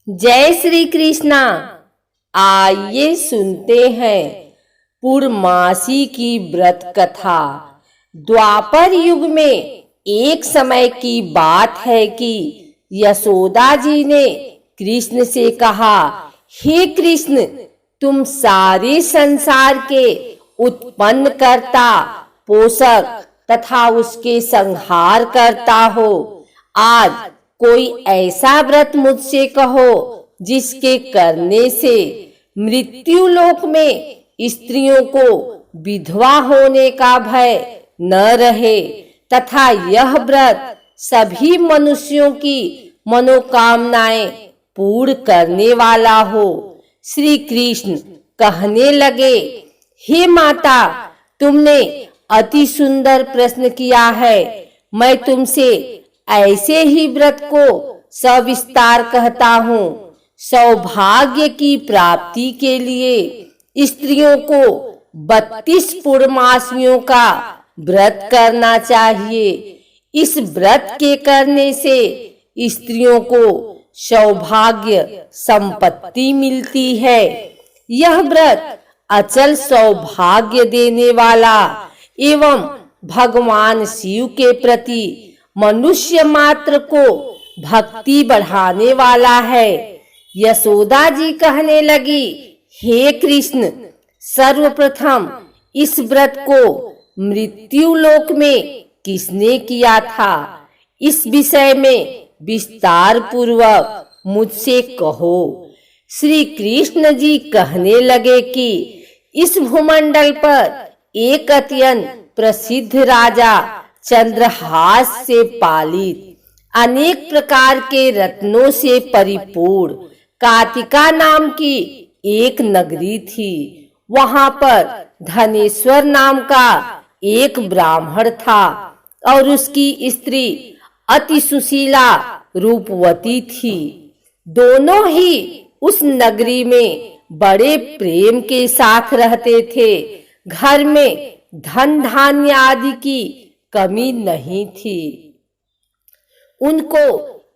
जय श्री कृष्णा। आइए सुनते हैं पूर्णमासी की व्रत कथा। द्वापर युग में एक समय की बात है कि यशोदा जी ने कृष्ण से कहा, हे कृष्ण, तुम सारे संसार के उत्पन्न करता, पोषक तथा उसके संहार करता हो। आज कोई ऐसा व्रत मुझसे कहो जिसके करने से मृत्यु लोक में स्त्रियों को विधवा होने का भय न रहे तथा यह व्रत सभी मनुष्यों की मनोकामनाएं पूर्ण करने वाला हो। श्री कृष्ण कहने लगे, हे माता, तुमने अति सुंदर प्रश्न किया है। मैं तुमसे ऐसे ही व्रत को सविस्तार कहता हूँ। सौभाग्य की प्राप्ति के लिए स्त्रियों को 32 पूर्णमासियों का व्रत करना चाहिए। इस व्रत के करने से स्त्रियों को सौभाग्य संपत्ति मिलती है। यह व्रत अचल सौभाग्य देने वाला एवं भगवान शिव के प्रति मनुष्य मात्र को भक्ति बढ़ाने वाला है। यशोदा जी कहने लगी, हे कृष्ण, सर्वप्रथम इस व्रत को मृत्यु लोक में किसने किया था? इस विषय में विस्तार पूर्वक मुझसे कहो। श्री कृष्ण जी कहने लगे कि इस भूमंडल पर एक अत्यंत प्रसिद्ध राजा चंद्रहास से पालित अनेक प्रकार के रत्नों से परिपूर्ण कातिका नाम की एक नगरी थी। वहां पर धनेश्वर नाम का एक ब्राह्मण था और उसकी स्त्री अति सुशीला रूपवती थी। दोनों ही उस नगरी में बड़े प्रेम के साथ रहते थे। घर में धन धान्य आदि की कमी नहीं थी। उनको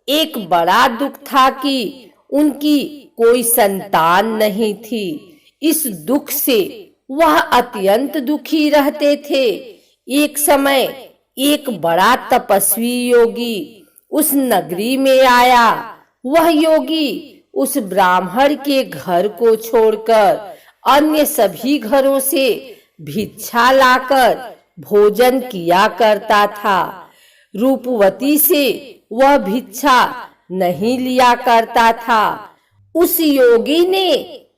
एक बड़ा दुख था कि उनकी कोई संतान नहीं थी। इस दुख से वह अत्यंत दुखी रहते थे। एक समय एक बड़ा तपस्वी योगी उस नगरी में आया। वह योगी उस ब्राह्मण के घर को छोड़कर अन्य सभी घरों से भिक्षा लाकर भोजन किया करता था। रूपवती से वह भिक्षा नहीं लिया करता था। उस योगी ने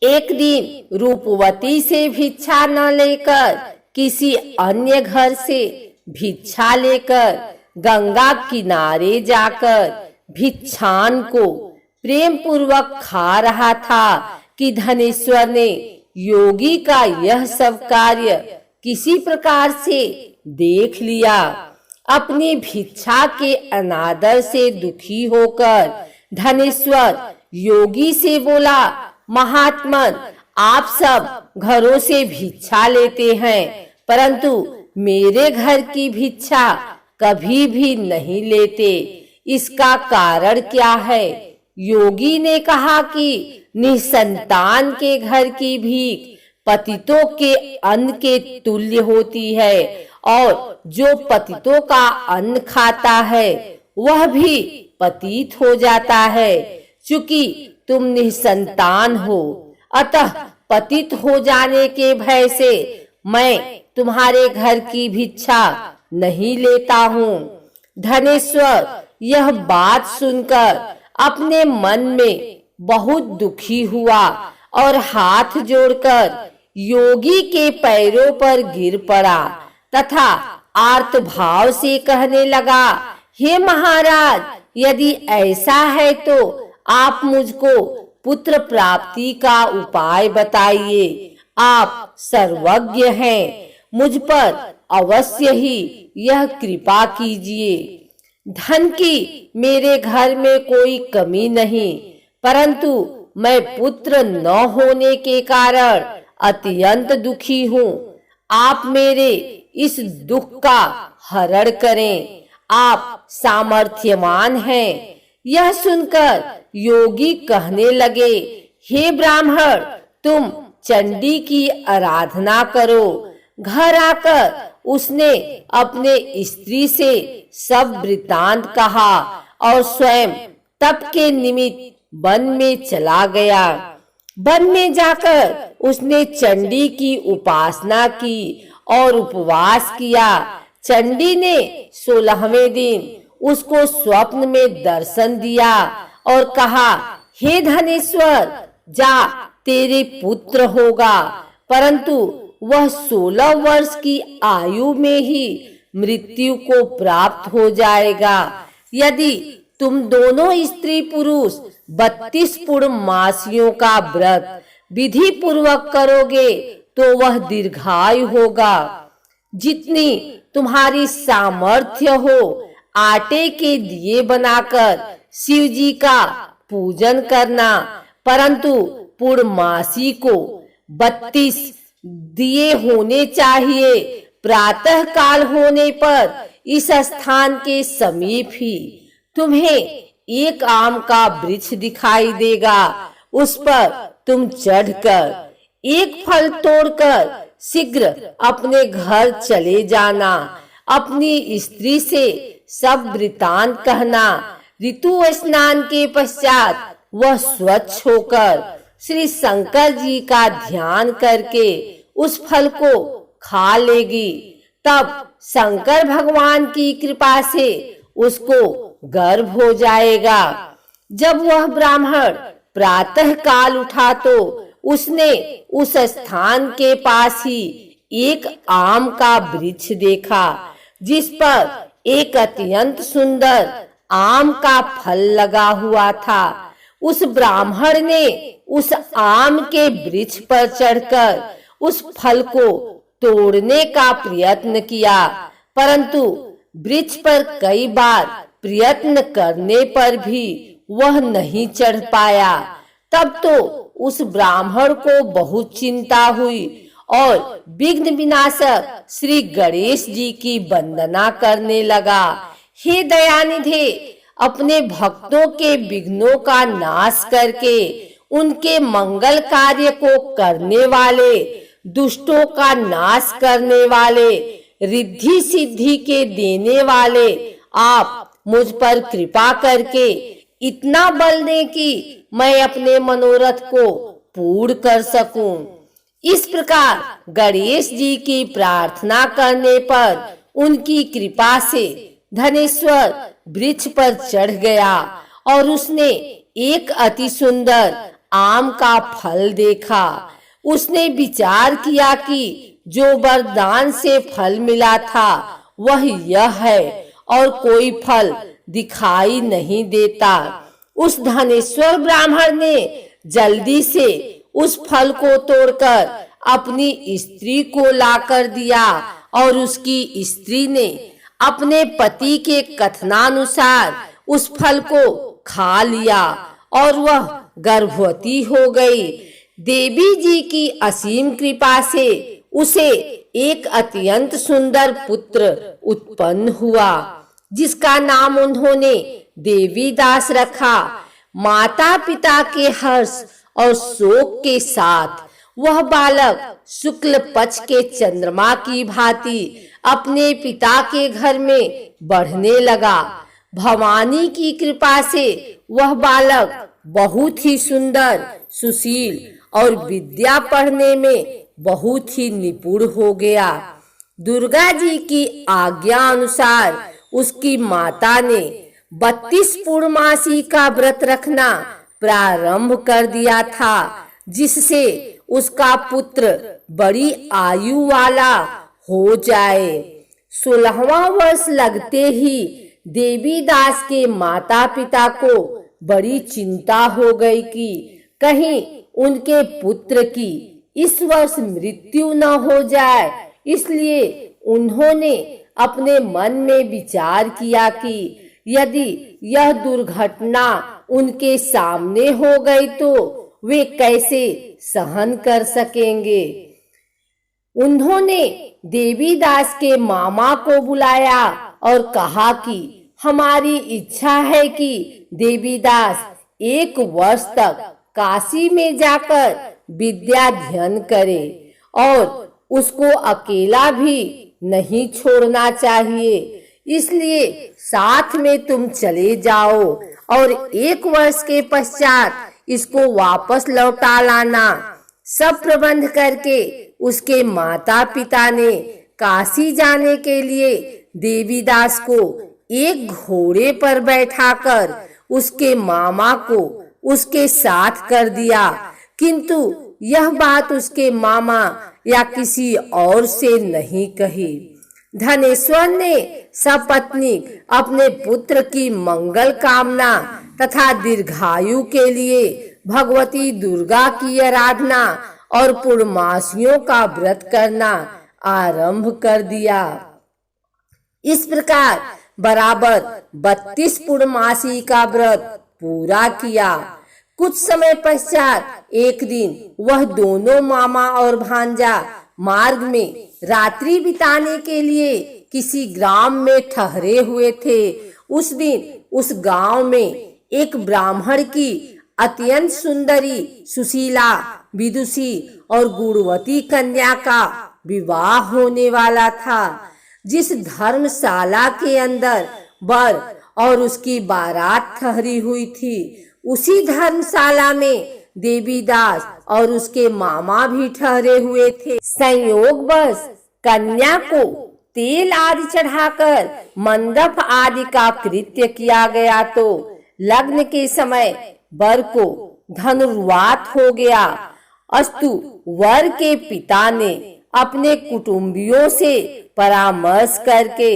एक दिन रूपवती से भिक्षा न लेकर किसी अन्य घर से भिक्षा लेकर गंगा किनारे जाकर भिक्षान को प्रेम पूर्वक खा रहा था कि धनेश्वर ने योगी का यह सब कार्य किसी प्रकार से देख लिया। अपनी भिक्षा के अनादर से दुखी होकर धनेश्वर योगी से बोला, महात्मन, आप सब घरों से भिक्षा लेते हैं परंतु मेरे घर की भिक्षा कभी भी नहीं लेते। इसका कारण क्या है? योगी ने कहा कि निसंतान के घर की भीख पतितों के अन्न के तुल्य होती है और जो पतितों का अन्न खाता है वह भी पतित हो जाता है। चूंकि तुम निसंतान हो अतः पतित हो जाने के भय से मैं तुम्हारे घर की भिक्षा नहीं लेता हूँ। धनेश्वर यह बात सुनकर अपने मन में बहुत दुखी हुआ और हाथ जोड़कर योगी के पैरों पर गिर पड़ा तथा आर्त भाव से कहने लगा, हे महाराज, यदि ऐसा है तो आप मुझको पुत्र प्राप्ति का उपाय बताइए। आप सर्वज्ञ हैं, मुझ पर अवश्य ही यह कृपा कीजिए। धन की मेरे घर में कोई कमी नहीं परंतु मैं पुत्र न होने के कारण अत्यंत दुखी हूँ। आप मेरे इस दुख का हरण करें। आप सामर्थ्यवान हैं। यह सुनकर योगी कहने लगे, हे ब्राह्मण, तुम चंडी की आराधना करो। घर आकर उसने अपने स्त्री से सब वृत्तांत कहा और स्वयं तप के निमित्त वन में चला गया। वन में जाकर उसने चंडी की उपासना की और उपवास किया। चंडी ने 16वें दिन उसको स्वप्न में दर्शन दिया और कहा, हे धनेश्वर, जा, तेरे पुत्र होगा, परंतु वह 16 वर्ष की आयु में ही मृत्यु को प्राप्त हो जाएगा। यदि तुम दोनों स्त्री पुरुष 32 पूर्णमासियों का व्रत विधि पूर्वक करोगे तो वह दीर्घायु होगा। जितनी तुम्हारी सामर्थ्य हो, आटे के दिए बनाकर शिव जी का पूजन करना, परंतु पूर्णमासी को 32 दिए होने चाहिए। प्रातः काल होने पर इस स्थान के समीप ही तुम्हें एक आम का वृक्ष दिखाई देगा। उस पर तुम चढ़कर एक फल तोड़कर शीघ्र अपने घर चले जाना। अपनी स्त्री से सब वृत्तांत कहना। ऋतु स्नान के पश्चात वह स्वच्छ होकर श्री शंकर जी का ध्यान करके उस फल को खा लेगी। तब शंकर भगवान की कृपा से उसको गर्भ हो जाएगा। जब वह ब्राह्मण प्रातः काल उठा तो उसने उस स्थान के पास ही एक आम का वृक्ष देखा, जिस पर एक अत्यंत सुंदर आम का फल लगा हुआ था। उस ब्राह्मण ने उस आम के वृक्ष पर चढ़कर उस फल को तोड़ने का प्रयत्न किया, परंतु वृक्ष पर कई बार प्रयत्न करने पर भी वह नहीं चढ़ पाया। तब तो उस ब्राह्मण को बहुत चिंता हुई और विघ्न विनाशक श्री गणेश जी की वंदना करने लगा। हे दयानिधे, अपने भक्तों के विघ्नों का नाश करके उनके मंगल कार्य को करने वाले, दुष्टों का नाश करने वाले, रिद्धि सिद्धि के देने वाले, आप मुझ पर कृपा करके इतना बल दें कि मैं अपने मनोरथ को पूर्ण कर सकूं। इस प्रकार गणेश जी की प्रार्थना करने पर उनकी कृपा से धनेश्वर वृक्ष पर चढ़ गया और उसने एक अति सुंदर आम का फल देखा। उसने विचार किया कि जो वरदान से फल मिला था वह यह है और कोई फल दिखाई नहीं देता। उस धनेश्वर ब्राह्मण ने जल्दी से उस फल को तोड़कर अपनी स्त्री को लाकर दिया और उसकी स्त्री ने अपने पति के कथनानुसार उस फल को खा लिया और वह गर्भवती हो गई। देवी जी की असीम कृपा से उसे एक अत्यंत सुंदर पुत्र उत्पन्न हुआ, जिसका नाम उन्होंने देवीदास रखा। माता पिता के हर्ष और शोक के साथ वह बालक शुक्ल पक्ष के चंद्रमा की भांति अपने पिता के घर में बढ़ने लगा। भवानी की कृपा से वह बालक बहुत ही सुंदर, सुशील और विद्या पढ़ने में बहुत ही निपुण हो गया। दुर्गा जी की आज्ञा अनुसार उसकी माता ने 32 पूर्णमासी का व्रत रखना प्रारंभ कर दिया था, जिससे उसका पुत्र बड़ी आयु वाला हो जाए। 16वां वर्ष लगते ही देवीदास के माता पिता को बड़ी चिंता हो गई कि कहीं उनके पुत्र की इस वर्ष मृत्यु न हो जाए। इसलिए उन्होंने अपने मन में विचार किया कि यदि यह दुर्घटना उनके सामने हो गई तो वे कैसे सहन कर सकेंगे। उन्होंने देवीदास के मामा को बुलाया और कहा कि हमारी इच्छा है कि देवीदास 1 वर्ष तक काशी में जाकर विद्या अध्ययन करे और उसको अकेला भी नहीं छोड़ना चाहिए। इसलिए साथ में तुम चले जाओ और 1 वर्ष के पश्चात इसको वापस लौटा लाना। सब प्रबंध करके उसके माता पिता ने काशी जाने के लिए देवीदास को एक घोड़े पर बैठाकर उसके मामा को उसके साथ कर दिया, किंतु यह बात उसके मामा या किसी और से नहीं कही। धनेश्वर ने सपत्नी अपने पुत्र की मंगल कामना तथा दीर्घायु के लिए भगवती दुर्गा की आराधना और पूर्णमासियों का व्रत करना आरंभ कर दिया। इस प्रकार बराबर 32 पूर्णमासी का व्रत पूरा किया। कुछ समय पश्चात एक दिन वह दोनों मामा और भांजा मार्ग में रात्रि बिताने के लिए किसी ग्राम में ठहरे हुए थे। उस दिन उस गांव में एक ब्राह्मण की अत्यंत सुंदरी, सुशीला, विदुषी और गुणवती कन्या का विवाह होने वाला था। जिस धर्मशाला के अंदर वर और उसकी बारात ठहरी हुई थी, उसी धर्मशाला में देवीदास और उसके मामा भी ठहरे हुए थे। संयोगवश कन्या को तेल आदि चढ़ाकर मंडप आदि का कृत्य किया गया तो लग्न के समय वर को धनुर्वात हो गया। अस्तु वर के पिता ने अपने कुटुंबियों से परामर्श करके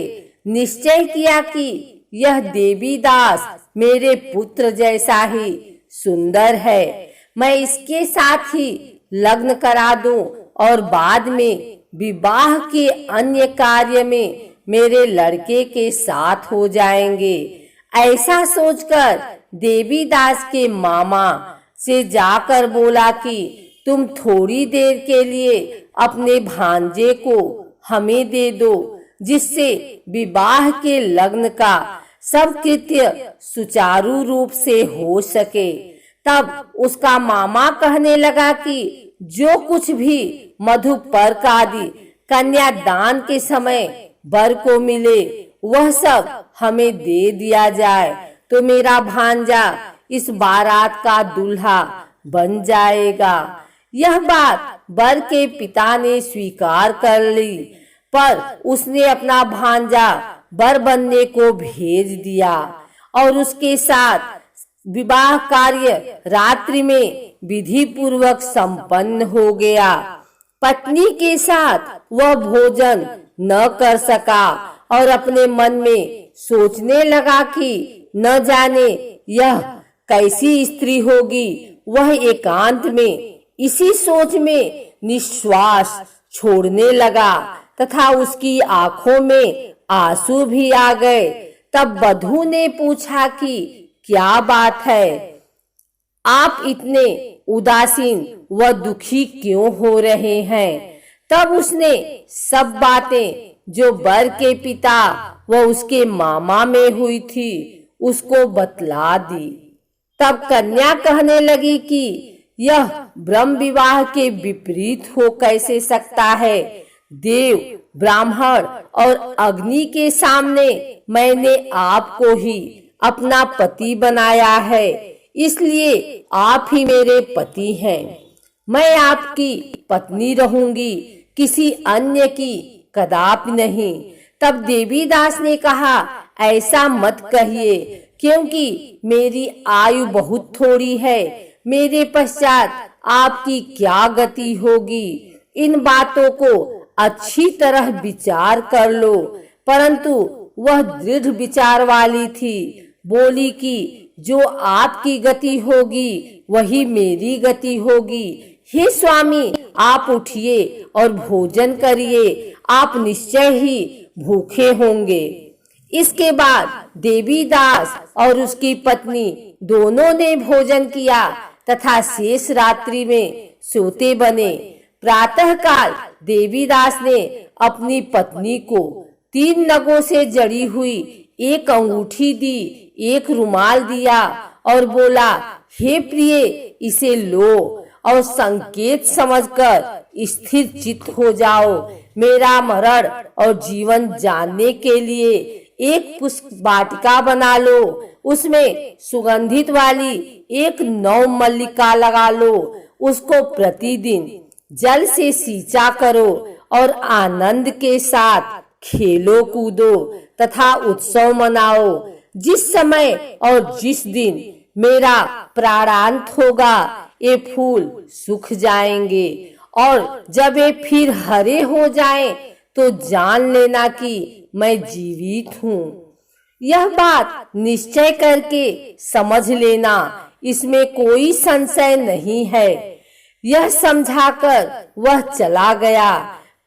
निश्चय किया कि यह देवीदास मेरे पुत्र जैसा ही सुंदर है, मैं इसके साथ ही लग्न करा दूं और बाद में विवाह के अन्य कार्य में मेरे लड़के के साथ हो जाएंगे। ऐसा सोचकर देवीदास के मामा से जाकर बोला कि तुम थोड़ी देर के लिए अपने भांजे को हमें दे दो, जिससे विवाह के लग्न का सब कृत्य सुचारू रूप से हो सके। तब उसका मामा कहने लगा कि जो कुछ भी मधुपर्क आदि कन्यादान के समय वर को मिले वह सब हमें दे दिया जाए तो मेरा भांजा इस बारात का दूल्हा बन जाएगा। यह बात वर के पिता ने स्वीकार कर ली, पर उसने अपना भांजा वर बनने को भेज दिया और उसके साथ विवाह कार्य रात्रि में विधि पूर्वक संपन्न हो गया। पत्नी के साथ वह भोजन न कर सका और अपने मन में सोचने लगा कि न जाने यह कैसी स्त्री होगी। वह एकांत में इसी सोच में निश्वास छोड़ने लगा तथा उसकी आंखों में आंसू भी आ गए। तब वधू ने पूछा कि क्या बात है, आप इतने उदासीन व दुखी क्यों हो रहे हैं? तब उसने सब बातें जो वर के पिता व उसके मामा में हुई थी उसको बतला दी। तब कन्या कहने लगी कि यह ब्रह्म विवाह के विपरीत हो कैसे सकता है? देव, ब्राह्मण और अग्नि के सामने मैंने आपको ही अपना पति बनाया है, इसलिए आप ही मेरे पति हैं। मैं आपकी पत्नी रहूंगी, किसी अन्य की कदापि नहीं। तब देवीदास ने कहा, ऐसा मत कहिए, क्योंकि मेरी आयु बहुत थोड़ी है। मेरे पश्चात आपकी क्या गति होगी? इन बातों को अच्छी तरह विचार कर लो। परंतु वह दृढ़ विचार वाली थी, बोली कि जो आपकी गति होगी वही मेरी गति होगी। हे स्वामी, आप उठिए और भोजन करिए, आप निश्चय ही भूखे होंगे। इसके बाद देवीदास और उसकी पत्नी दोनों ने भोजन किया तथा शेष रात्रि में सोते बने। प्रातःकाल देवीदास ने अपनी पत्नी को 3 नगों से जड़ी हुई एक अंगूठी दी, एक रुमाल दिया और बोला, हे प्रिय, इसे लो और संकेत समझकर स्थिर चित्त हो जाओ। मेरा मरण और जीवन जानने के लिए एक पुष्प वाटिका बना लो, उसमें सुगंधित वाली एक नौ मल्लिका लगा लो, उसको प्रतिदिन जल से सींचा करो और आनंद के साथ खेलो कूदो तथा उत्सव मनाओ। जिस समय और जिस दिन मेरा प्राणांत होगा, ये फूल सूख जाएंगे और जब ये फिर हरे हो जाएं, तो जान लेना कि मैं जीवित हूँ। यह बात निश्चय करके समझ लेना, इसमें कोई संशय नहीं है। यह समझाकर वह चला गया।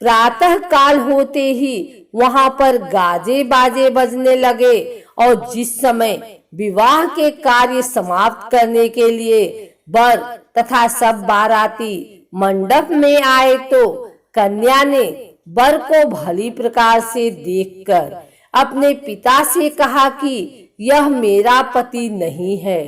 प्रातः काल होते ही वहां पर गाजे बाजे बजने लगे और जिस समय विवाह के कार्य समाप्त करने के लिए वर तथा सब बाराती मंडप में आए, तो कन्या ने वर को भली प्रकार से देखकर अपने पिता से कहा कि यह मेरा पति नहीं है।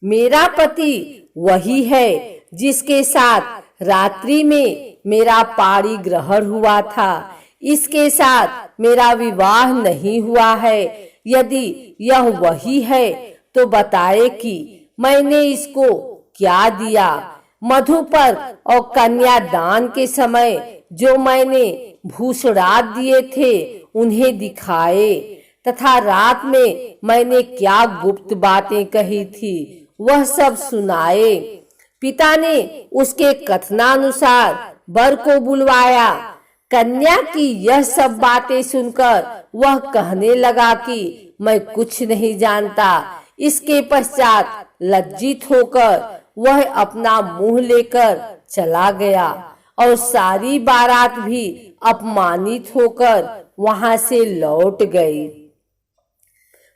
मेरा पति वही है जिसके साथ रात्रि में मेरा पाणी ग्रहण हुआ था। इसके साथ मेरा विवाह नहीं हुआ है। यदि यह वही है तो बताए कि मैंने इसको क्या दिया। मधुपर और कन्यादान के समय जो मैंने भूषणार्थ दिए थे उन्हें दिखाए, तथा रात में मैंने क्या गुप्त बातें कही थी वह सब सुनाए। पिता ने उसके कथनानुसार वर को बुलवाया। कन्या की यह सब बातें सुनकर वह कहने लगा कि मैं कुछ नहीं जानता। इसके पश्चात लज्जित होकर वह अपना मुंह लेकर चला गया और सारी बारात भी अपमानित होकर वहां से लौट गई।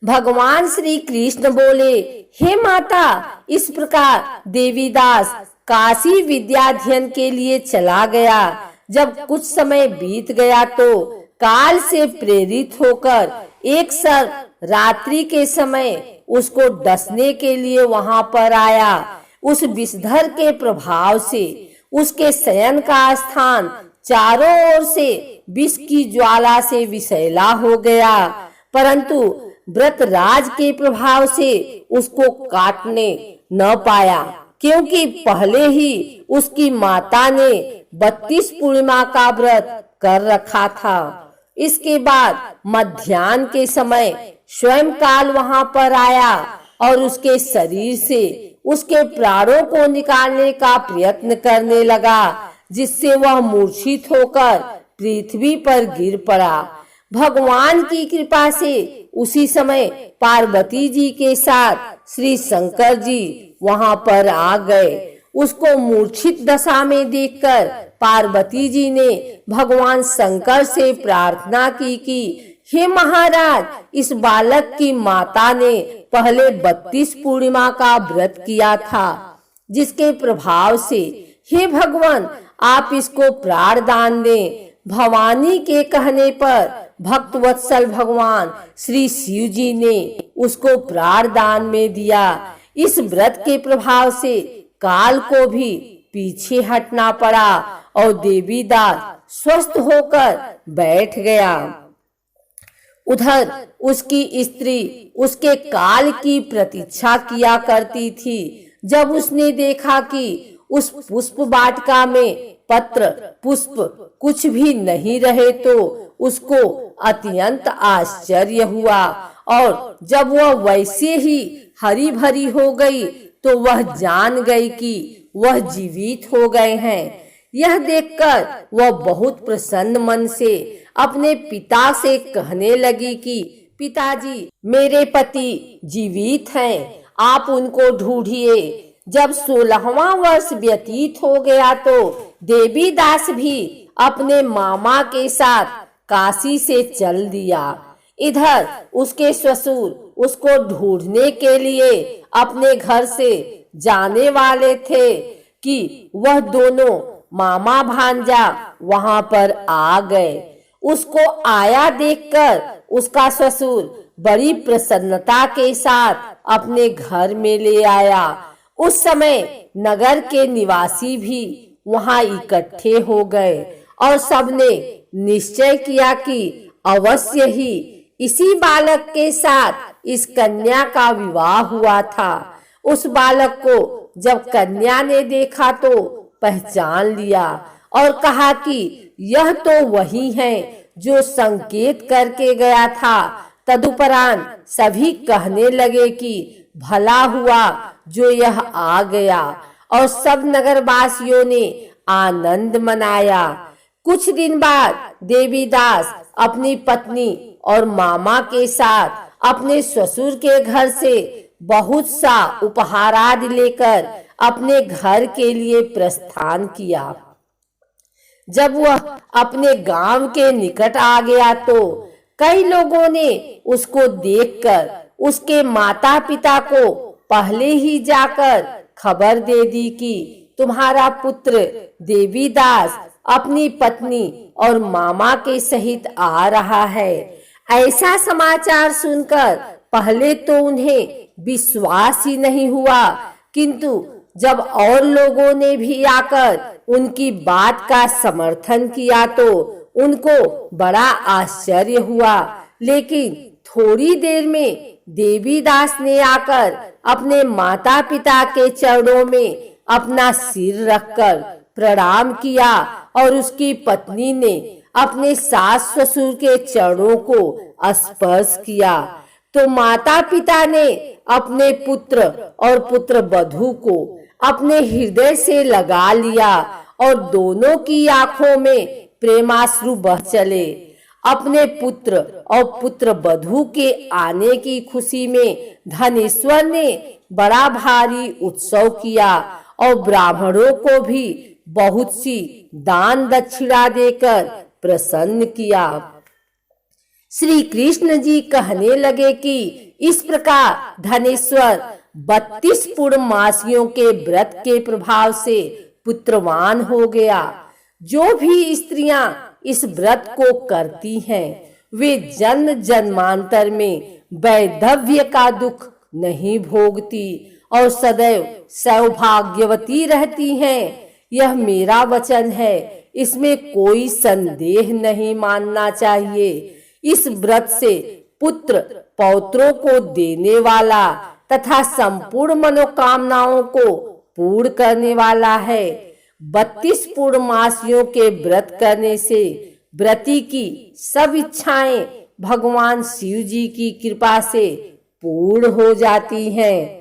भगवान श्री कृष्ण बोले, हे माता, इस प्रकार देवीदास काशी विद्याध्ययन के लिए चला गया। जब कुछ समय बीत गया तो काल से प्रेरित होकर एक सर्प रात्रि के समय उसको डसने के लिए वहां पर आया। उस विषधर के प्रभाव से उसके शयन का स्थान चारों ओर से विष की ज्वाला से विषैला हो गया, परंतु व्रतराज के प्रभाव से उसको काटने न पाया, क्योंकि पहले ही उसकी माता ने 32 पूर्णिमा का व्रत कर रखा था। इसके बाद मध्याह्न के समय स्वयं काल वहां पर आया और उसके शरीर से उसके प्राणों को निकालने का प्रयत्न करने लगा, जिससे वह मूर्छित होकर पृथ्वी पर गिर पड़ा। भगवान की कृपा से उसी समय पार्वती जी के साथ श्री शंकर जी वहां पर आ गए। उसको मूर्छित दशा में देखकर पार्वती जी ने भगवान शंकर से प्रार्थना की कि हे महाराज, इस बालक की माता ने पहले 32 पूर्णिमा का व्रत किया था, जिसके प्रभाव से हे भगवान आप इसको प्राण दान दें। भवानी के कहने पर भक्त वत्सल भगवान श्री शिव जी ने उसको प्राण दान में दिया। इस व्रत के प्रभाव से काल को भी पीछे हटना पड़ा और देवीदास स्वस्थ होकर बैठ गया। उधर उसकी स्त्री उसके काल की प्रतीक्षा किया करती थी। जब उसने देखा कि उस पुष्प वाटिका में पत्र पुष्प कुछ भी नहीं रहे तो उसको अत्यंत आश्चर्य हुआ, और जब वह वैसे ही हरी भरी हो गई तो वह जान गई कि वह जीवित हो गए हैं। यह देखकर वह बहुत प्रसन्न मन से अपने पिता से कहने लगी कि पिताजी, मेरे पति जीवित हैं, आप उनको ढूंढिए। जब 16वां वर्ष व्यतीत हो गया तो देवीदास भी अपने मामा के साथ काशी से चल दिया। इधर उसके ससुर उसको ढूंढने के लिए अपने घर से जाने वाले थे कि वह दोनों मामा भांजा वहां पर आ गए। उसको आया देखकर उसका ससुर बड़ी प्रसन्नता के साथ अपने घर में ले आया। उस समय नगर के निवासी भी वहां इकट्ठे हो गए और सबने निश्चय किया कि अवश्य ही इसी बालक के साथ इस कन्या का विवाह हुआ था। उस बालक को जब कन्या ने देखा तो पहचान लिया और कहा कि यह तो वही है जो संकेत करके गया था। तदुपरांत सभी कहने लगे कि भला हुआ जो यह आ गया, और सब नगरवासियों ने आनंद मनाया। कुछ दिन बाद देवीदास अपनी पत्नी और मामा के साथ अपने ससुर के घर से बहुत सा उपहार आदि लेकर अपने घर के लिए प्रस्थान किया। जब वह अपने गांव के निकट आ गया तो कई लोगों ने उसको देखकर उसके माता पिता को पहले ही जाकर खबर दे दी कि तुम्हारा पुत्र देवीदास अपनी पत्नी और मामा के सहित आ रहा है। ऐसा समाचार सुनकर पहले तो उन्हें विश्वास ही नहीं हुआ, किंतु जब और लोगों ने भी आकर उनकी बात का समर्थन किया तो उनको बड़ा आश्चर्य हुआ। लेकिन थोड़ी देर में देवीदास ने आकर अपने माता पिता के चरणों में अपना सिर रखकर प्रणाम किया और उसकी पत्नी ने अपने सास ससुर के चरणों को स्पर्श किया तो माता पिता ने अपने पुत्र और पुत्र वधू को अपने हृदय से लगा लिया और दोनों की आंखों में प्रेमाश्रु बह चले। अपने पुत्र और पुत्र वधू के आने की खुशी में धनेश्वर ने बड़ा भारी उत्सव किया और ब्राह्मणों को भी बहुत सी दान दक्षिणा देकर प्रसन्न किया। श्री कृष्ण जी कहने लगे कि इस प्रकार धनेश्वर 32 पूर्णमासियों के व्रत के प्रभाव से पुत्रवान हो गया। जो भी स्त्रियां इस व्रत को करती हैं वे जन्म जन्मांतर में वैधव्य का दुख नहीं भोगती और सदैव सौभाग्यवती रहती हैं। यह मेरा वचन है, इसमें कोई संदेह नहीं मानना चाहिए। इस व्रत से पुत्र पौत्रों को देने वाला तथा संपूर्ण मनोकामनाओं को पूर्ण करने वाला है। 32 पूर्णमासियों के व्रत करने से व्रती की सब इच्छाएं भगवान शिव जी की कृपा से पूर्ण हो जाती हैं।